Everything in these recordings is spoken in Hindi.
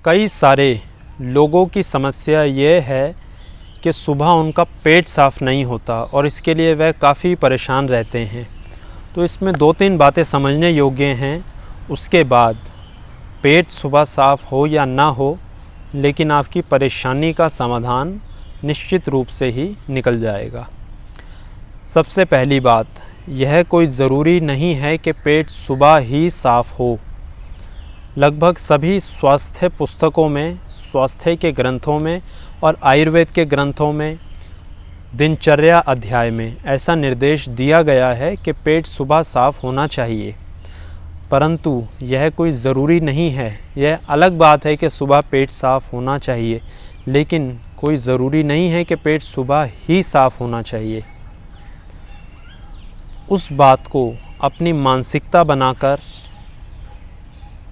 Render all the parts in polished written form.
कई सारे लोगों की समस्या ये है कि सुबह उनका पेट साफ़ नहीं होता और इसके लिए वह काफ़ी परेशान रहते हैं। तो इसमें 2-3 बातें समझने योग्य हैं। उसके बाद पेट सुबह साफ़ हो या ना हो, लेकिन आपकी परेशानी का समाधान निश्चित रूप से ही निकल जाएगा। सबसे पहली बात, यह कोई ज़रूरी नहीं है कि पेट सुबह ही साफ़ हो। लगभग सभी स्वास्थ्य पुस्तकों में, स्वास्थ्य के ग्रंथों में और आयुर्वेद के ग्रंथों में दिनचर्या अध्याय में ऐसा निर्देश दिया गया है कि पेट सुबह साफ़ होना चाहिए, परंतु यह कोई ज़रूरी नहीं है। यह अलग बात है कि सुबह पेट साफ़ होना चाहिए, लेकिन कोई ज़रूरी नहीं है कि पेट सुबह ही साफ़ होना चाहिए। उस बात को अपनी मानसिकता बनाकर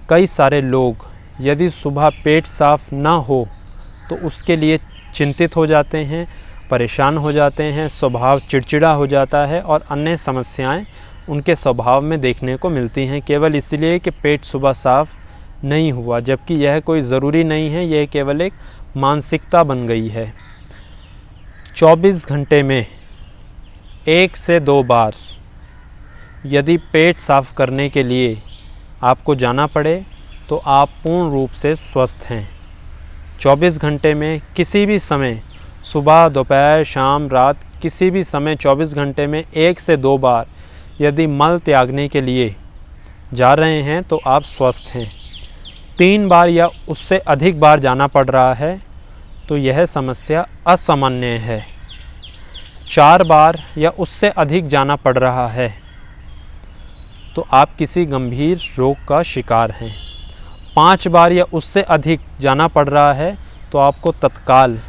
कई सारे लोग यदि सुबह पेट साफ़ ना हो तो उसके लिए चिंतित हो जाते हैं, परेशान हो जाते हैं, स्वभाव चिड़चिड़ा हो जाता है और अन्य समस्याएं उनके स्वभाव में देखने को मिलती हैं, केवल इसलिए कि पेट सुबह साफ़ नहीं हुआ, जबकि यह कोई ज़रूरी नहीं है। यह केवल एक मानसिकता बन गई है। 24 घंटे में 1 से 2 बार यदि पेट साफ़ करने के लिए आपको जाना पड़े तो आप पूर्ण रूप से स्वस्थ हैं। 24 घंटे में किसी भी समय, सुबह, दोपहर, शाम, रात, किसी भी समय 24 घंटे में 1 से 2 बार यदि मल त्यागने के लिए जा रहे हैं तो आप स्वस्थ हैं। 3 बार या उससे अधिक बार जाना पड़ रहा है तो यह समस्या असामान्य है। 4 बार या उससे अधिक जाना पड़ रहा है तो आप किसी गंभीर रोग का शिकार हैं। 5 बार या उससे अधिक जाना पड़ रहा है तो आपको तत्काल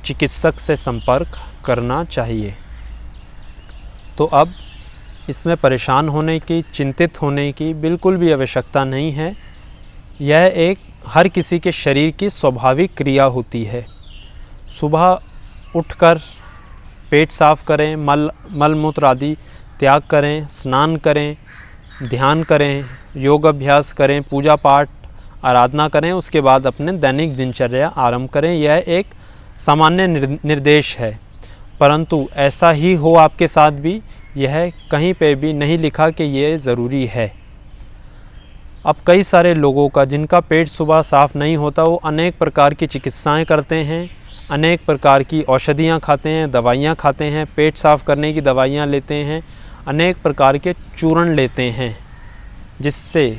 चिकित्सक से संपर्क करना चाहिए। तो अब इसमें परेशान होने की, चिंतित होने की बिल्कुल भी आवश्यकता नहीं है। यह एक हर किसी के शरीर की स्वाभाविक क्रिया होती है। सुबह उठकर पेट साफ़ करें, मल मूत्र आदि त्याग करें, स्नान करें, ध्यान करें, योग अभ्यास करें, पूजा पाठ आराधना करें, उसके बाद अपने दैनिक दिनचर्या आरंभ करें। यह एक सामान्य निर्देश है, परंतु ऐसा ही हो आपके साथ भी, यह कहीं पे भी नहीं लिखा कि यह ज़रूरी है। अब कई सारे लोगों का जिनका पेट सुबह साफ़ नहीं होता, वो अनेक प्रकार की चिकित्साएं करते हैं, अनेक प्रकार की औषधियाँ खाते हैं, दवाइयाँ खाते हैं, पेट साफ़ करने की दवाइयाँ लेते हैं, अनेक प्रकार के चूर्ण लेते हैं, जिससे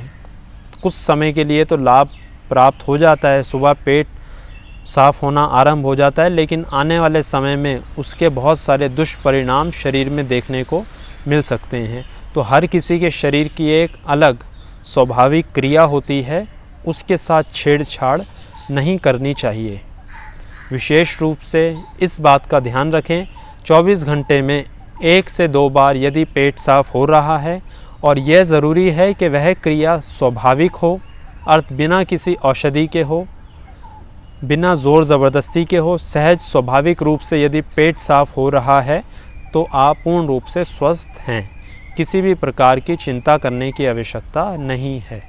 कुछ समय के लिए तो लाभ प्राप्त हो जाता है, सुबह पेट साफ़ होना आरंभ हो जाता है, लेकिन आने वाले समय में उसके बहुत सारे दुष्परिणाम शरीर में देखने को मिल सकते हैं। तो हर किसी के शरीर की एक अलग स्वाभाविक क्रिया होती है, उसके साथ छेड़छाड़ नहीं करनी चाहिए। विशेष रूप से इस बात का ध्यान रखें, 24 घंटे में 1 से 2 बार यदि पेट साफ़ हो रहा है और यह ज़रूरी है कि वह क्रिया स्वाभाविक हो, अर्थ बिना किसी औषधि के हो, बिना ज़ोर ज़बरदस्ती के हो, सहज स्वाभाविक रूप से यदि पेट साफ़ हो रहा है तो आप पूर्ण रूप से स्वस्थ हैं। किसी भी प्रकार की चिंता करने की आवश्यकता नहीं है।